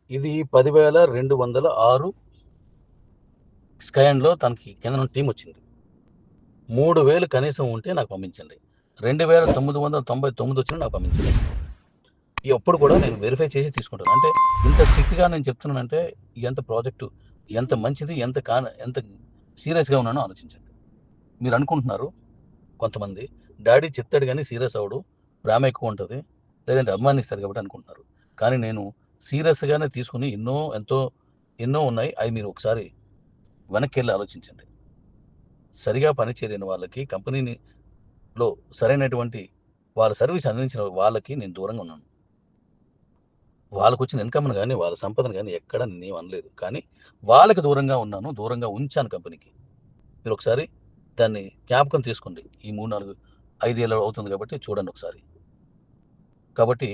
ఇది 10,206 స్కైన్లో తనకి కింద టీం వచ్చింది. 3,000 కనీసం ఉంటే నాకు పంపించండి. 2,999 వచ్చినా నాకు పంపించండి. ఎప్పుడు కూడా నేను వెరిఫై చేసి తీసుకుంటాను. అంటే ఇంత స్ట్రిక్ట్గా నేను చెప్తున్నానంటే ఎంత ప్రాజెక్టు ఎంత మంచిది, ఎంత సీరియస్గా ఉన్నానో ఆలోచించండి. మీరు అనుకుంటున్నారు కొంతమంది డాడీ చెప్తాడు కానీ సీరియస్ అవడు, ప్రేమ ఎక్కువ ఉంటుంది, లేదంటే అభిమానిస్తాడు కాబట్టి అనుకుంటున్నారు. కానీ నేను సీరియస్గానే తీసుకుని ఎన్నో ఉన్నాయి. అవి మీరు ఒకసారి వెనక్కి వెళ్ళి ఆలోచించండి. సరిగా పనిచేయని వాళ్ళకి కంపెనీలో సరైనటువంటి వాళ్ళ సర్వీస్ అందించిన వాళ్ళకి నేను దూరంగా ఉన్నాను. వాళ్ళకు వచ్చిన ఇన్కమ్ను కానీ వాళ్ళ సంపదను కానీ ఎక్కడ నేను అనలేదు. కానీ వాళ్ళకి దూరంగా ఉన్నాను, దూరంగా ఉంచాను కంపెనీకి. మీరు ఒకసారి దాన్ని జ్ఞాపకం తీసుకోండి. ఈ 3-4-5 ఏళ్ళు అవుతుంది కాబట్టి చూడండి ఒకసారి. కాబట్టి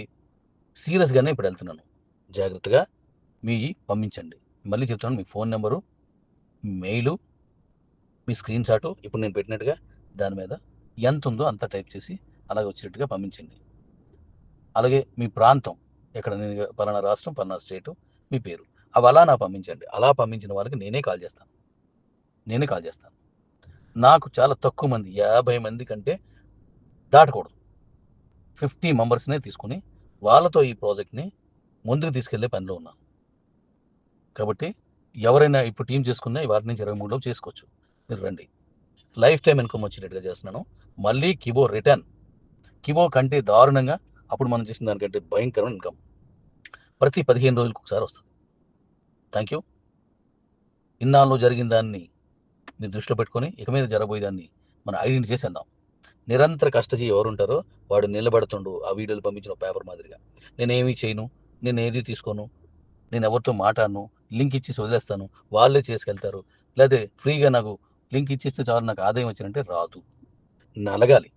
సీరియస్గానే ఇప్పుడు వెళ్తున్నాను. జాగ్రత్తగా మీ పంపించండి. మళ్ళీ చెప్తున్నాను, మీ ఫోన్ నెంబరు, మెయిలు, మీ స్క్రీన్ షాటు ఇప్పుడు నేను పెట్టినట్టుగా దాని మీద ఎంత ఉందో అంత టైప్ చేసి అలాగే వచ్చేటట్టుగా పంపించండి. అలాగే మీ ప్రాంతం ఎక్కడ, నేను పలానా రాష్ట్రం, పలానా స్టేటు, మీ పేరు, అవి అలా నాకు పంపించండి. అలా పంపించిన వాళ్ళకి నేనే కాల్ చేస్తాను. నాకు చాలా తక్కువ మంది, 50 మంది కంటే దాటకూడదు. 50 మెంబర్స్నే తీసుకుని వాళ్ళతో ఈ ప్రాజెక్ట్ని ముందుకు తీసుకెళ్లే పనిలో ఉన్నాను. కాబట్టి ఎవరైనా ఇప్పుడు టీం చేసుకున్నా వాటి నుంచి 23లో చేసుకోవచ్చు. మీరు రండి. లైఫ్ టైం ఇన్కమ్ వచ్చేటట్టుగా చేస్తున్నాను. మళ్ళీ కిబో కంటే దారుణంగా అప్పుడు మనం చేసిన దానికంటే భయంకరమైన ఇన్కమ్ ప్రతి 15 రోజులకు ఒకసారి వస్తుంది. Thank you. ఇన్నాళ్ళు జరిగిన దాన్ని మీరు దృష్టిలో పెట్టుకొని ఇక మీద జరగబోయేదాన్ని మనం ఐడెంటిఫై చేసేద్దాం. నిరంతర కష్టజీవి ఎవరుంటారో వాడు నిలబడుతుండు ఆ వీడియోలు పంపించిన పేపర్ మాదిరిగా. నేనేమీ చేయను, నేను ఏది తీసుకోను, నేను ఎవరితో మాట్లాడను, లింక్ ఇచ్చి వదిలేస్తాను, వాళ్ళే చేసుకెళ్తారు, లేకపోతే ఫ్రీగా నాకు లింక్ ఇచ్చిస్తే చాలు నాకు ఆదాయం వచ్చినంటే రాదు. నలగాలి,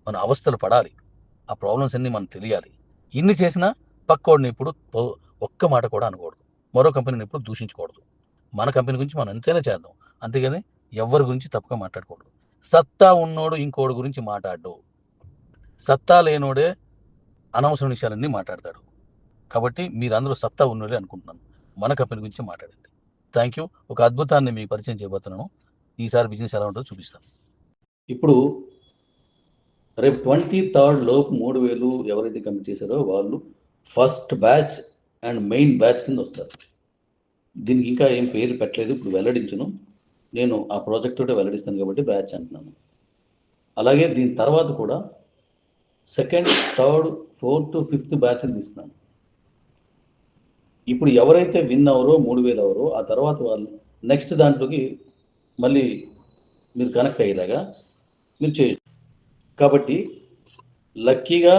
మన అవస్థలు పడాలి, ఆ ప్రాబ్లమ్స్ అన్నీ మనకు తెలియాలి. ఇన్ని చేసినా పక్కోడిని ఇప్పుడు ఒక్క మాట కూడా అనకూడదు, మరో కంపెనీని ఇప్పుడు దూషించకూడదు. మన కంపెనీ గురించి మనం ఎంతైనా చేద్దాం, అంతేగాని ఎవరి గురించి తప్పుగా మాట్లాడకూడదు. సత్తా ఉన్నోడు ఇంకోటి గురించి మాట్లాడు, సత్తా లేనోడే అనవసరం విషయాలన్నీ మాట్లాడతాడు. కాబట్టి మీరందరూ సత్తా ఉన్నోడే అనుకుంటున్నాను. మన కంపెనీ గురించి మాట్లాడండి. Thank you. ఒక అద్భుతాన్ని మీకు పరిచయం చేయబోతున్నాను. ఈసారి బిజినెస్ ఎలా ఉంటుందో చూపిస్తాను. ఇప్పుడు రేపు 23rd లోపు 3,000 ఎవరైతే కమిట్ చేశారో వాళ్ళు first batch and main batch కింద వస్తారు. దీనికి ఇంకా ఏం పేరు పెట్టలేదు, ఇప్పుడు వెల్లడించును. నేను ఆ ప్రాజెక్ట్ తోటే వెల్లడిస్తాను కాబట్టి బ్యాచ్ అంటున్నాను. అలాగే దీని తర్వాత కూడా 2nd, 3rd, 4th, 5th బ్యాచ్ని తీస్తున్నాను. ఇప్పుడు ఎవరైతే విన్ అవరో 3,000 అవరో ఆ తర్వాత వాళ్ళు నెక్స్ట్ దాంట్లోకి మళ్ళీ మీరు కనెక్ట్ అయ్యేలాగా మీరు చేయొచ్చు. కాబట్టి లక్కీగా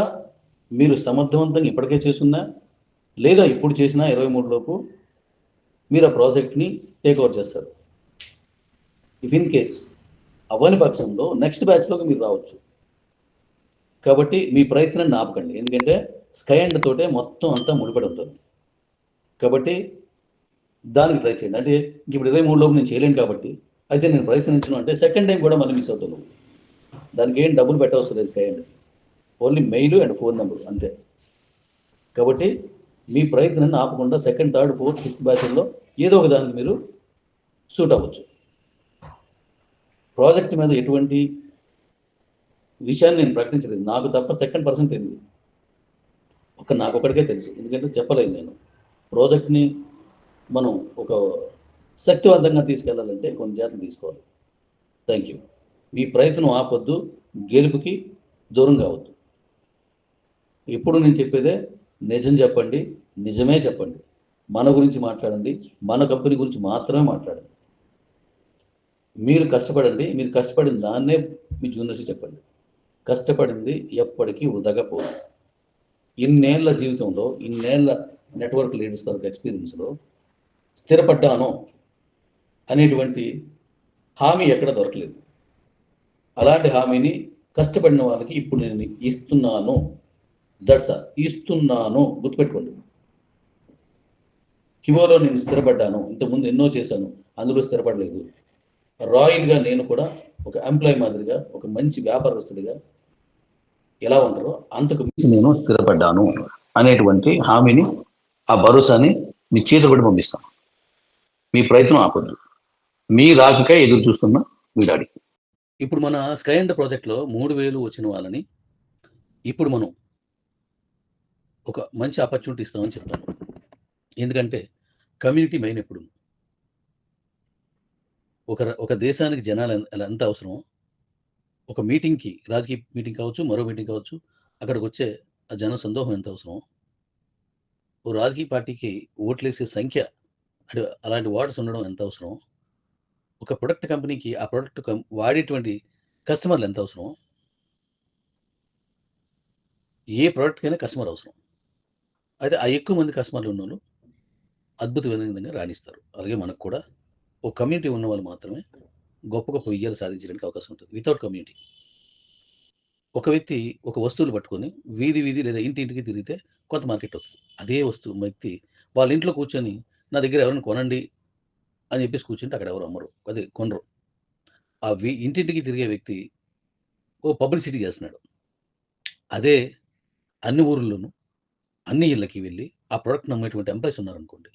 మీరు సమర్థవంతంగా ఇప్పటికే చేసున్నా లేదా ఇప్పుడు చేసినా 23 లోపు మీరు ఆ ప్రాజెక్ట్ని టేక్ ఓవర్ చేస్తారు. ఇఫ్ ఇన్ కేస్ అవ్వని పక్షంలో నెక్స్ట్ బ్యాచ్లోకి మీరు రావచ్చు. కాబట్టి మీ ప్రయత్నాన్ని ఆపకండి, ఎందుకంటే స్కై అండ్ తోటే మొత్తం అంతా ముడిపడి ఉంటుంది. కాబట్టి దానికి ట్రై చేయండి. అంటే ఇప్పుడు 23 లోపు నేను చేయలేను కాబట్టి అయితే నేను ప్రయత్నించను అంటే సెకండ్ టైం కూడా మళ్ళీ మిస్ అవుతాను. దానికి ఏం డబ్బులు పెట్టవసరం లేదు sky and, only male and phone number అంతే. కాబట్టి మీ ప్రయత్నాన్ని ఆపకుండా 2nd, 3rd, 4th, 5th బ్యాచ్ల్లో ఏదో ఒక దానికి మీరు సూట్ అవ్వచ్చు. ప్రాజెక్ట్ మీద ఎటువంటి విషయాన్ని నేను ప్రకటించలేదు, నాకు తప్ప సెకండ్ పర్సన్ తెలియదు. నాకు ఒకటికే తెలుసు, ఎందుకంటే చెప్పలేదు నేను. ప్రాజెక్ట్ని మనం ఒక శక్తివంతంగా తీసుకెళ్లాలంటే కొన్ని జాగ్రత్తలు తీసుకోవాలి. Thank you. మీ ప్రయత్నం ఆపొద్దు, గెలుపుకి దూరం కావద్దు. ఎప్పుడు నేను చెప్పేదే నిజం చెప్పండి, నిజమే చెప్పండి, మన గురించి మాట్లాడండి, మన కంపెనీ గురించి మాత్రమే మాట్లాడండి. మీరు కష్టపడండి, మీరు కష్టపడిన దాన్నే మీ జూనియర్స్కి చెప్పండి. కష్టపడింది ఎప్పటికీ వృధాగా పోదు. ఇన్నేళ్ల జీవితంలో, ఇన్నేళ్ల నెట్వర్క్ లీడర్స్ వరకు ఎక్స్పీరియన్స్లో స్థిరపడ్డాను అనేటువంటి హామీ ఎక్కడ దొరకలేదు. అలాంటి హామీని కష్టపడిన వాళ్ళకి ఇప్పుడు నేను ఇస్తున్నాను. ఇస్తున్నాను, గుర్తుపెట్టుకోండి. కివోలో నేను స్థిరపడ్డాను, ఇంతకుముందు ఎన్నో చేశాను, అందులో స్థిరపడలేదు. రాయల్గా నేను కూడా ఒక ఎంప్లాయీ మాదిరిగా, ఒక మంచి వ్యాపారస్తుడిగా ఎలా ఉంటారో అంతకు మించి నేను స్థిరపడ్డాను అనేటువంటి హామీని ఆ భరోసాని మీ చేతులు కూడా పంపిస్తాం. మీ ప్రయత్నం ఆపొద్దు. మీ రాకకై ఎదురు చూస్తున్న మీ డాడీ. ఇప్పుడు మన స్కై అండ్ ప్రాజెక్ట్‌లో 3000 వచ్చిన వాళ్ళని ఇప్పుడు మనం ఒక మంచి ఆపర్చునిటీ ఇస్తామని చెప్తాను. ఎందుకంటే కమ్యూనిటీ మెయిన్ ఎప్పుడు. ఒక దేశానికి జనాలు ఎంత అవసరమో, ఒక మీటింగ్‌కి రాజకీయ మీటింగ్ కావచ్చు, మరో మీటింగ్ కావచ్చు, అక్కడికొచ్చే ఆ జన సందోహం ఎంత అవసరమో, ఓ రాజకీయ పార్టీకి ఓట్లేసే సంఖ్య అంటే అలాంటి ఓటర్స్ ఉండడం ఎంత అవసరమో, ఒక ప్రొడక్ట్ కంపెనీకి ఆ ప్రొడక్ట్ వాడేటువంటి కస్టమర్లు ఎంత అవసరమో, ఏ ప్రొడక్ట్‌కైనా కస్టమర్ అవసరం. అయితే ఆ ఎక్కువ మంది కస్టమర్లు ఉన్నోళ్ళు అద్భుతమైన విధంగా రాణిస్తారు. అలాగే మనకు కూడా ఒక కమ్యూనిటీ ఉన్నవాళ్ళు మాత్రమే గొప్ప గొప్ప విజయాలు సాధించడానికి అవకాశం ఉంటుంది. Without community. ఒక వ్యక్తి ఒక వస్తువులు పట్టుకొని వీధి వీధి లేదా ఇంటింటికి తిరిగితే కొంత మార్కెట్ అవుతుంది. అదే వ్యక్తి వాళ్ళ ఇంట్లో కూర్చొని నా దగ్గర ఎవరైనా కొనండి అని చెప్పేసి కూర్చుంటే అక్కడ ఎవరు అమ్మరు. అదే కొనరు. ఇంటింటికి తిరిగే వ్యక్తి ఓ పబ్లిసిటీ చేస్తున్నాడు. అదే అన్ని ఊర్లలోనూ, అన్ని ఇళ్ళకి వెళ్లి ఆ ప్రొడక్ట్‌ని అమ్మేటువంటి ఎంప్లాయీస్ ఉన్నారనుకోండి.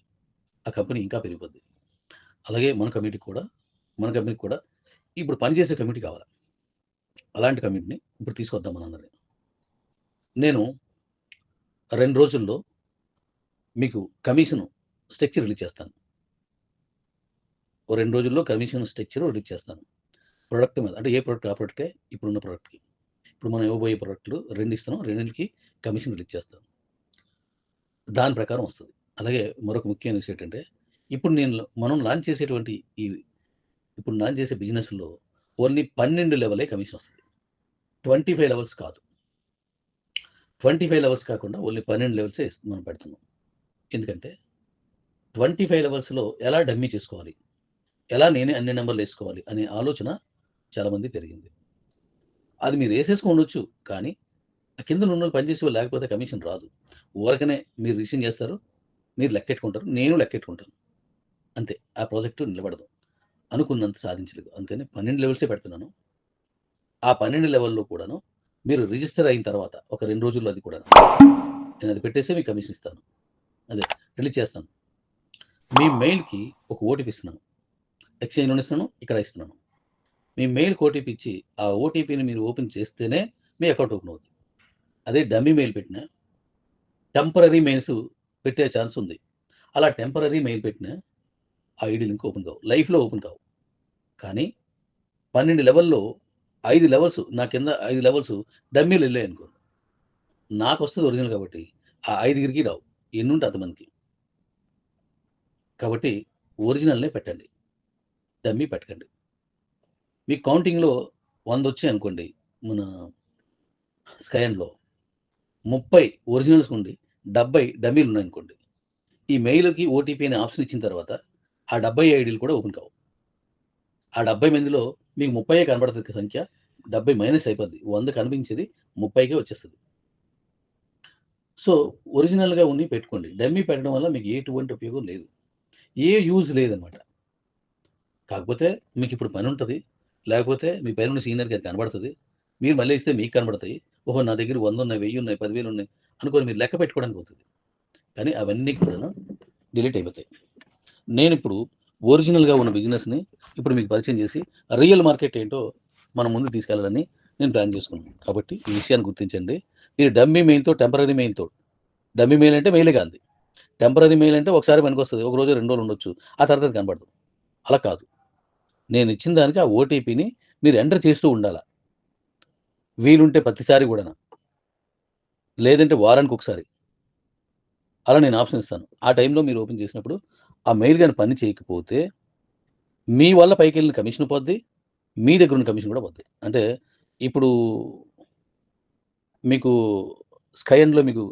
ఆ కంపెనీ ఇంకా పెరిగిపోద్ది. అలాగే మన కంపెనీకి కూడా ఇప్పుడు పనిచేసే కమ్యూనిటీ కావాలి. అలాంటి కమ్యూనిటీని ఇప్పుడు తీసుకొద్దాం మనందరిని. నేను 2 రోజుల్లో మీకు కమిషన్ స్ట్రక్చర్ రిలీజ్ చేస్తాను. ఓ 2 రోజుల్లో కమిషన్ స్ట్రక్చర్ రిలీజ్ చేస్తాను. ప్రొడక్ట్ మీద. అంటే ఏ ప్రొడక్ట్ ఆ ప్రొడక్టే ఇప్పుడున్న ప్రొడక్ట్‌కి. ఇప్పుడు మనం ఇవ్వబోయే ప్రొడక్ట్‌లు 2 ఇస్తున్నాం. రెండిటికి కమిషన్ రిలీజ్ చేస్తాను. దాని ప్రకారం వస్తది. అలాగే మరొక ముఖ్యమైన విషయం ఏంటంటే, మనం లాంచ్ చేసేటువంటి ఇప్పుడు లాంచ్ చేసే బిజినెస్‌లో ఓన్లీ 12 లెవెలే కమిషన్ వస్తది. 25 లెవెల్స్ కాదు. 25 లెవెల్స్ కాకుండా ఓన్లీ 12 లెవెల్సే మనం పెడుతున్నాం. ఎందుకంటే 25 లెవెల్స్‌లో ఎలా డమ్మీ చేసుకోవాలి? ఎలా నేనే అన్ని నంబర్‌లేసుకోవాలి అనే ఆలోచన చాలా మందికి పెరిగింది. అది మీరు ఏసేసుకోండొచ్చు. కానీ ఆ కిందన ఉన్నోళ్ళు పనిచేసేవాళ్ళు లేకపోతే కమిషన్ రాదు. ఊరకనే మీరు రిసీవ్ చేస్తారు. మీరు లెక్కెట్టుకుంటారు. నేను లెక్కెట్టుకుంటాను. అంతే. ఆ ప్రాజెక్ట్ నిలబడదు. అనుకున్నంత సాధించలేదు. అందుకని 12 లెవెల్సే పెడుతున్నాను. ఆ 12 లెవెల్‌లో కూడాను మీరు రిజిస్టర్ అయిన తర్వాత ఒక 2 రోజుల్లో అది కూడాను. నేనది పెట్టేసే మీకు కమిషన్ ఇస్తాను. అదే రిలీజ్ చేస్తాను. మీ మెయిల్‌కి ఒక ఓటీపీ ఇస్తున్నాను. ఎక్స్‌చేంజ్‌లోనే ఇస్తున్నాను. ఇక్కడ ఇస్తున్నాను. మీ మెయిల్‌కి ఓటీపీ ఇచ్చి, ఆ ఓటీపీని మీరు ఓపెన్ చేస్తేనే మీ అకౌంట్ ఓపెన్ అవుద్ది. అదే డమ్మీ మెయిల్ పెట్టినా, టెంపరరీ మెయిల్స్ పెట్టే ఛాన్స్ ఉంది. అలా టెంపరరీ మెయిల్ పెట్టినా ఆ ఐడీ లింక్ ఓపెన్ కావు. లైఫ్‌లో ఓపెన్ కావు. కానీ 12 లెవెల్‌లో 5 లెవెల్స్ నా కింద 5 లెవెల్స్ డమ్మీలు ఎళ్ళాయనుకో. నాకొస్తది ఒరిజినల్ కాబట్టి ఆ 5గిరికి రావు. ఎన్నుంటే అంతమందికి. కాబట్టి ఒరిజినల్‌నే పెట్టండి. డమ్మీ పెట్టకండి. మీకు కౌంటింగ్‌లో 100 వచ్చాయనుకోండి మన స్కైఎండ్‌లో 30 ఒరిజినల్స్ ఉండి 70 డమ్మీలు ఉన్నాయనుకోండి. ఈ మెయిల్‌కి ఓటీపీ అనే ఆప్షన్ ఇచ్చిన తర్వాత ఆ 70 ఐడీలు కూడా ఓపెన్ కావు. ఆ 70 మందిలో మీకు 30 కనబడతది సంఖ్య. 70 మైనస్ అయిపోద్ది. 100 కనిపించేది 30కే వచ్చేస్తది. సో, ఒరిజినల్‌గా ఉన్నయి పెట్టుకోండి. డమ్మీ పెట్టడం వల్ల మీకు ఎటువంటి ఉపయోగం లేదు. ఏ యూజ్ లేదనమాట. కాకపోతే మీకిప్పుడు పనుంటది. లేకపోతే మీ పైనున్న సీనియర్‌కి అది కనబడతది. మీరు మళ్ళీ ఇస్తే మీకు కనబడతాయి. ఓహో! నా దగ్గర 100 ఉన్నాయి, 1000 ఉన్నాయి, 10,000 ఉన్నాయి అనుకోని మీరు లెక్క పెట్టుకోవడానికి అవుతది. కానీ అవన్నీ కూడాను డిలీట్ అయిపోతాయి. నేనిప్పుడు ఒరిజినల్‌గా ఉన్న బిజినెస్‌ని ఇప్పుడు మీకు పరిచయం చేసి, రియల్ మార్కెట్ ఏంటో మనం ముందుకు తీసుకెళ్లాలని నేను ప్లాన్ చేసుకున్నాను. కాబట్టి ఈ విషయాన్ని గుర్తించండి. మీరు డమ్మీ మెయిల్‌తో, టెంపరరీ మెయిల్‌తో డమ్మీ మెయిల్ అంటే మెయిలే కాంది. టెంపరరీ మెయిల్ అంటే ఒకసారి పనికొస్తది. ఒక రోజు, 2 రోజులు ఉండొచ్చు. ఆ తర్వాత అది కనపడదు. అలా కాదు. నేనిచ్చిన దానికి ఆ ఓటీపీని మీరు ఎంటర్ చేస్తూ ఉండాల. వీలుంటే ప్రతిసారి గూడాను. లేదంటే వారానికొకసారి. అలా నేను ఆప్షన్ ఇస్తాను. ఆ టైంలో మీరు ఓపెన్ చేసినప్పుడు ఆ మెయిల్ గాని పని చేయకపోతే మీ వల్ల పైకెళ్ళిన కమిషన్ పోద్ది. మీ దగ్గరున్న కమిషన్ కూడా పోద్ది. అంటే ఇప్పుడు మీకు స్కైఎండ్‌లో మీకు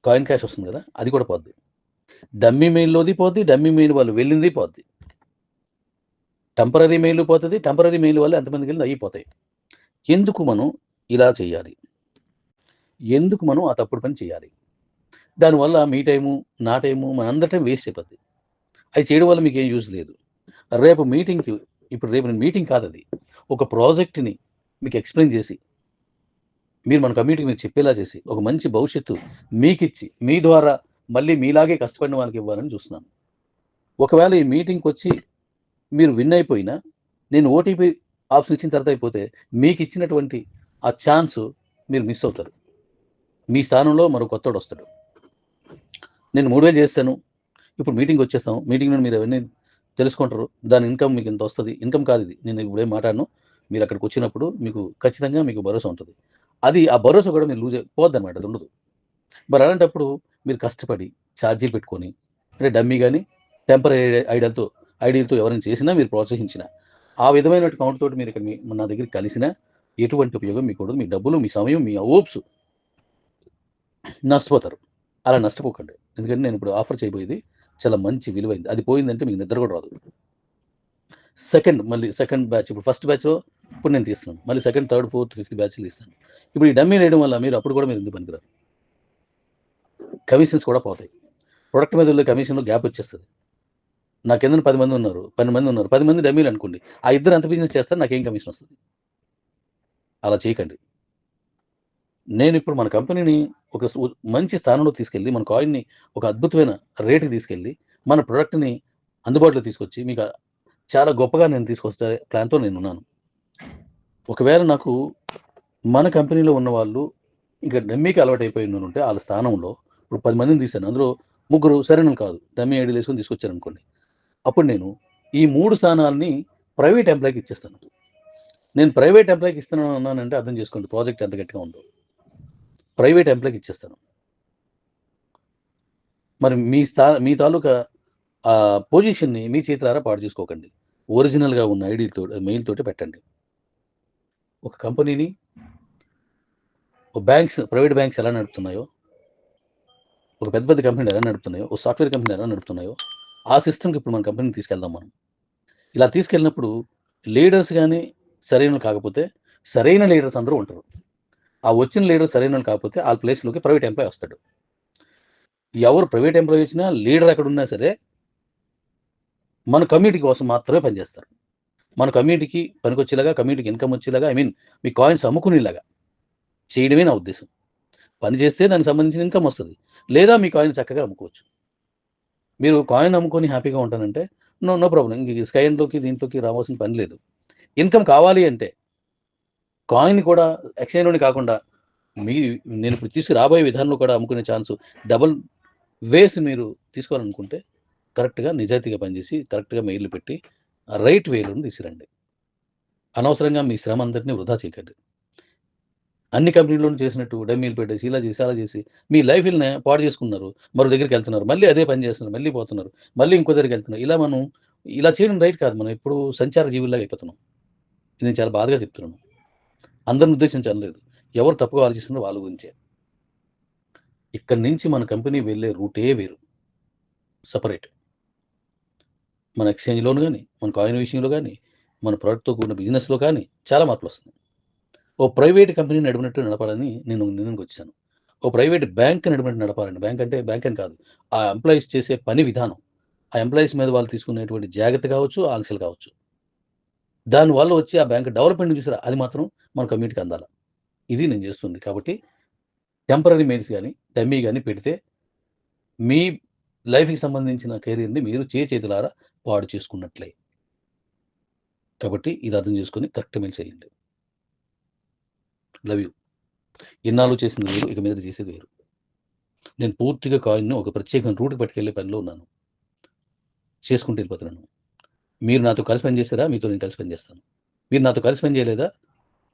కాయిన్ క్యాష్ వస్తుంది గదా! అది కూడా పోద్ది. డమ్మీ మెయిల్‌లోది పోద్ది. డమ్మీ మెయిల్ వాళ్ళు వెళ్ళింది పోద్ది. టెంపరరీ మెయిల్ పోతది. టెంపరరీ మెయిల్ వల్ల ఎంతమందికెళ్ళింది అయ్యి పోతాయి. ఎందుకు మనం ఇలా చేయాలి? ఎందుకు మనం ఆ తప్పుడు పని చేయాలి? దానివల్ల మీ టైము, నా టైము మనందరి టైం వేస్ట్ అయిపోద్ది. అయి చేయడం వల్ల మీకేం యూజ్ లేదు. రేపు మీటింగ్‌కి రేపు నేను మీటింగ్ కాదది. ఒక ప్రాజెక్ట్‌ని మీకు ఎక్స్‌ప్లెయిన్ చేసి, మీరు మన కమ్యూనిటీకి మీరు చెప్పేలా చేసి, ఒక మంచి భవిష్యత్తు మీకిచ్చి, మీ ద్వారా మళ్ళీ మీలాగే కష్టపడిన వాళ్ళకి ఇవ్వాలని చూస్తున్నాను. ఒకవేళ ఈ మీటింగ్కి వచ్చి మీరు విన్ అయిపోయినా, నేను ఓటీపీ ఆప్షన్ ఇచ్చిన తర్వాత అయిపోతే మీకు ఇచ్చినటువంటి ఆ ఛాన్స్ మీరు మిస్ అవుతారు. మీ స్థానంలో మరో కొత్తోడు వస్తాడు. నేను 3000 చేస్తాను, ఇప్పుడు మీటింగ్ వచ్చేస్తాం, మీటింగ్ నుండి మీరు అవన్నీ తెలుసుకుంటారు, దాని ఇన్కమ్ మీకు ఇంత వస్తుంది. ఇన్కమ్ కాదు ఇది, నేను ఇప్పుడేం మాట్లాడను. మీరు అక్కడికి వచ్చినప్పుడు మీకు ఖచ్చితంగా మీకు భరోసా ఉంటుంది. అది ఆ భరోసా కూడా మీరు లూజ్ పోద్దనమాట, అది ఉండదు. మరి అలాంటప్పుడు మీరు కష్టపడి ఛార్జీలు పెట్టుకొని, అంటే డమ్మీ కానీ టెంపరీ ఐడియాలతో ఎవరైనా చేసినా, మీరు ప్రోత్సహించిన ఆ విధమైన కౌంట్ తోటి మీరు ఇక్కడ నా దగ్గర కలిసినా ఎటువంటి ఉపయోగం మీకు ఉండదు. మీ డబ్బులు, మీ సమయం, మీ హోప్స్ నష్టపోతారు. అలా నష్టపోకండి. ఎందుకంటే నేను ఇప్పుడు ఆఫర్ చేయబోయేది చాలా మంచి విలువైంది. అది పోయిందంటే మీకు నిద్ర కూడా రాదు. సెకండ్ బ్యాచ్, ఇప్పుడు ఫస్ట్ బ్యాచ్లో ఇప్పుడు నేను తీస్తున్నాను, మళ్ళీ సెకండ్, థర్డ్, ఫోర్త్, ఫిఫ్త్ బ్యాచ్లు తీస్తాను. ఇప్పుడు ఈ డమ్మీ వేయడం వల్ల మీరు అప్పుడు కూడా మీరు ఎందుకు పనికిరారు. కమిషన్స్ కూడా పోతాయి. ప్రొడక్ట్ మీద ఉండే కమిషన్లో గ్యాప్ వచ్చేస్తుంది. నా కింద 10 మంది ఉన్నారు, 12 మంది ఉన్నారు, 10 మంది డమ్మీలు అనుకోండి. ఆ ఇద్దరు ఎంత బిజినెస్ చేస్తారు, నాకేం కమిషన్ వస్తుంది? అలా చేయకండి. నేను ఇప్పుడు మన కంపెనీని ఒక మంచి స్థానంలో తీసుకెళ్ళి, మన కాయిన్ని ఒక అద్భుతమైన రేటుకి తీసుకెళ్ళి, మన ప్రొడక్ట్ని అందుబాటులో తీసుకొచ్చి మీకు చాలా గొప్పగా నేను తీసుకొస్తే ప్లాన్తో నేనున్నాను. ఒకవేళ నాకు మన కంపెనీలో ఉన్న వాళ్ళు ఇంకా డమ్మీకి అలవాటు అయిపోయి ఉంటే వాళ్ళ స్థానంలో ఇప్పుడు 10 మందిని తీశాను, అందులో 3 సరైన కాదు, డమ్మీ ఐడీలు వేసుకొని తీసుకొచ్చాను అనుకోండి. అప్పుడు నేను ఈ 3 స్థానాలని ప్రైవేట్ ఎంప్లాయ్కి ఇచ్చేస్తాను. నేను ప్రైవేట్ ఎంప్లాయ్కి ఇస్తున్నాను అన్నానంటే అర్థం చేసుకోండి ప్రాజెక్ట్ ఎంత గట్టిగా ఉందో. ప్రైవేట్ ఎంప్లాయ్కి ఇచ్చేస్తాను. మరి మీ తాలూకా పొజిషన్ని మీ చేతులారా పాడు చేసుకోకండి. ఒరిజినల్గా ఉన్న ఐడీతో, మెయిల్ తోటి పెట్టండి. ఒక కంపెనీని ప్రైవేట్ బ్యాంక్స్ ఎలా నడుపుతున్నాయో, ఒక పెద్ద కంపెనీలు ఎలా నడుపుతున్నాయో, ఒక సాఫ్ట్వేర్ కంపెనీ ఎలా నడుపుతున్నాయో, ఆ సిస్టమ్కి ఇప్పుడు మన కంపెనీని తీసుకెళ్దాం మనం. ఇలా తీసుకెళ్ళినప్పుడు లీడర్స్ కానీ సరైన కాకపోతే, సరైన లీడర్స్ అందరూ ఉంటారు. ఆ వచ్చిన లీడర్ సరైన కాకపోతే ఆ ప్లేస్లోకి ప్రైవేట్ ఎంప్లాయ్ వస్తాడు. ఎవరు ప్రైవేట్ ఎంప్లాయ్ వచ్చినా, లీడర్ ఎక్కడ ఉన్నా సరే మన కమ్యూనిటీ కోసం మాత్రమే పనిచేస్తారు. మన కమ్యూనిటీకి పనికొచ్చేలాగా, కమ్యూనిటీకి ఇన్కమ్ వచ్చేలాగా, మీ కాయిన్స్ అమ్ముకునేలాగా చేయడమే నా ఉద్దేశం. పని చేస్తే దానికి సంబంధించిన ఇన్కమ్ వస్తుంది, లేదా మీ కాయిన్ చక్కగా అమ్ముకోవచ్చు. మీరు కాయిన్ అమ్ముకొని హ్యాపీగా ఉంటానంటే నో ప్రాబ్లం. ఇంక స్కైన్లోకి దీంట్లోకి రావాల్సిన పని లేదు. ఇన్కమ్ కావాలి అంటే కాయిన్ కూడా ఎక్స్చేంజ్లోనే కాకుండా నేను ఇప్పుడు తీసుకురాబోయే విధానంలో కూడా అమ్ముకునే ఛాన్స్ డబుల్ వేస్ మీరు తీసుకోవాలనుకుంటే కరెక్ట్గా నిజాయితీగా పనిచేసి కరెక్ట్గా మెయిల్లు పెట్టి రైట్ వేలోని తీసుకురండి. అనవసరంగా మీ శ్రమ అందరినీ వృధా చేయకండి. అన్ని కంపెనీలను చేసినట్టు డమ్మీలు పెట్టేసి ఇలా చేసి అలా చేసి మీ లైఫ్ని పాడు చేసుకున్నారు. మరో దగ్గరికి వెళ్తున్నారు, మళ్ళీ అదే పని చేస్తున్నారు, మళ్ళీ పోతున్నారు, మళ్ళీ ఇంకో దగ్గరికి వెళ్తున్నారు. ఇలా చేయడం రైట్ కాదు. మనం ఎప్పుడు సంచార జీవుల్లాగా అయిపోతున్నాం. నేను చాలా బాధగా చెప్తున్నాను. అందరిని ఉద్దేశించలేదు, ఎవరు తప్పుగా ఆలోచిస్తున్నారో వాళ్ళ గురించే. ఇక్కడి నుంచి మన కంపెనీ వెళ్ళే రూటే వేరు, సపరేట్. మన ఎక్స్చేంజ్లోను కానీ, మన కాయిన్ విషయంలో కానీ, మన ప్రోడక్ట్తో కూడిన బిజినెస్లో కానీ చాలా మార్పులు వస్తున్నాయి. ఓ ప్రైవేట్ కంపెనీ నడపాలని నేను నిర్ణయానికి వచ్చాను. ఓ ప్రైవేట్ బ్యాంక్ నడపాలని. బ్యాంక్ అంటే బ్యాంక్ అని కాదు, ఆ ఎంప్లాయీస్ చేసే పని విధానం, ఆ ఎంప్లాయీస్ మీద వాళ్ళు తీసుకునేటువంటి జాగ్రత్త కావచ్చు, ఆంక్షలు కావచ్చు, దానివల్ల వచ్చి ఆ బ్యాంక్ డెవలప్మెంట్ చూసారా, అది మాత్రం మన కమ్యూనిటీకి అందాలి. ఇది నేను చేస్తుంది. కాబట్టి టెంపరరీ మెయిల్స్ కానీ, డమ్మీ కానీ పెడితే మీ లైఫ్కి సంబంధించిన కెరీర్ని మీరు చేతులారా పాడు చేసుకున్నట్లే. కాబట్టి ఇది అర్థం చేసుకొని కరెక్ట్ మెయిల్స్ చేయండి. Love you. ఇన్నాళ్ళు చేసింది వేరు, ఇక మీద చేసేది వేరు. నేను పూర్తిగా కాయిన్ను ఒక ప్రత్యేకమైన రూట్కి పట్టుకెళ్లే పనిలో ఉన్నాను, చేసుకుంటూ వెళ్ళిపోతున్నాను. మీరు నాతో కలిసి పని చేస్తారా, మీతో నేను కలిసి పని చేస్తాను. మీరు నాతో కలిసి పని చేయలేదా,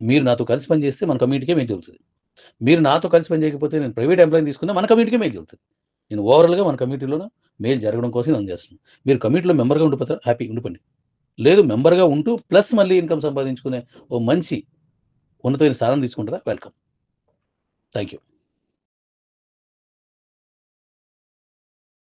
మీరు నాతో కలిసి పని చేస్తే మన కమ్యూనిటీకే మెయిల్ జరుగుతుంది. మీరు నాతో కలిసి పని చేయకపోతే నేను ప్రైవేట్ ఎంప్లాయీని తీసుకున్నా మన కమ్యూనిటీకే మెయిల్ జరుగుతుంది. నేను ఓవరాల్గా మన కమ్యూనిటీలో మెయిల్ జరగడం కోసం నేను చేస్తున్నాను. మీరు కమ్యూనిటీలో మెంబర్గా ఉండిపోతారా, హ్యాపీ ఉండిపోండి. లేదు, మెంబర్గా ఉంటూ ప్లస్ మళ్ళీ ఇన్కమ్ సంపాదించుకునే ఓ మంచి ఉన్నతమైన స్థానం తీసుకుంటారా, వెల్కమ్. Thank you.